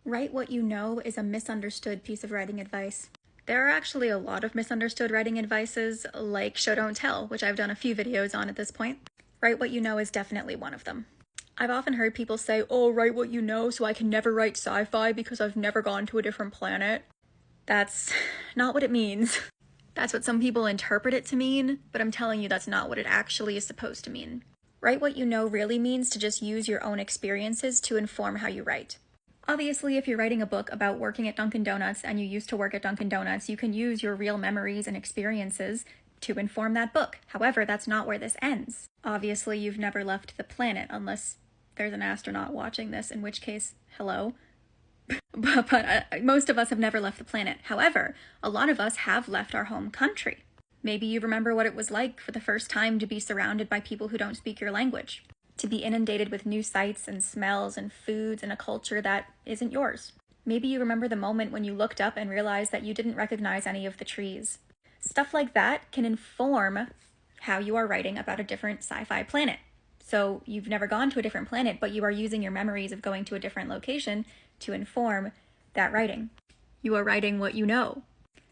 Write what you know is a misunderstood piece of writing advice. There are actually a lot of misunderstood writing advices, like show don't tell, which I've done a few videos on at this point. Write what you know is definitely one of them. I've often heard people say, oh, write what you know so I can never write sci-fi because I've never gone to a different planet. That's not what it means. That's what some people interpret it to mean, but I'm telling you that's not what it actually is supposed to mean. Write what you know really means to just use your own experiences to inform how you write. Obviously, if you're writing a book about working at Dunkin' Donuts and you used to work at Dunkin' Donuts, you can use your real memories and experiences to inform that book. However, that's not where this ends. Obviously, you've never left the planet unless there's an astronaut watching this, in which case, hello. but most of us have never left the planet. However, a lot of us have left our home country. Maybe you remember what it was like for the first time to be surrounded by people who don't speak your language, to be inundated with new sights and smells and foods in a culture that isn't yours. Maybe you remember the moment when you looked up and realized that you didn't recognize any of the trees. Stuff like that can inform how you are writing about a different sci-fi planet. So you've never gone to a different planet, but you are using your memories of going to a different location to inform that writing. You are writing what you know.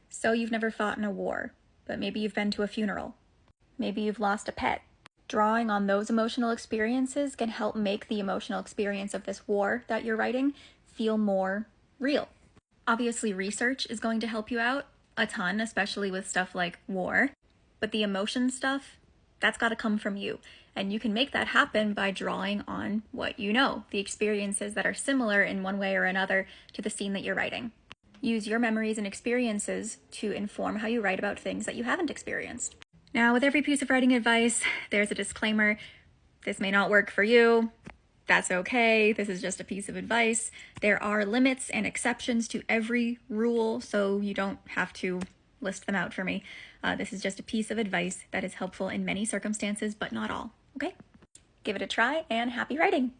So you've never fought in a war, but maybe you've been to a funeral. Maybe you've lost a pet. Drawing on those emotional experiences can help make the emotional experience of this war that you're writing feel more real. Obviously, research is going to help you out a ton, especially with stuff like war, but the emotion stuff, that's got to come from you. And you can make that happen by drawing on what you know, the experiences that are similar in one way or another to the scene that you're writing. Use your memories and experiences to inform how you write about things that you haven't experienced. Now, with every piece of writing advice, there's a disclaimer. This may not work for you. That's okay. This is just a piece of advice. There are limits and exceptions to every rule, so you don't have to list them out for me. This is just a piece of advice that is helpful in many circumstances, but not all. Okay? Give it a try and happy writing!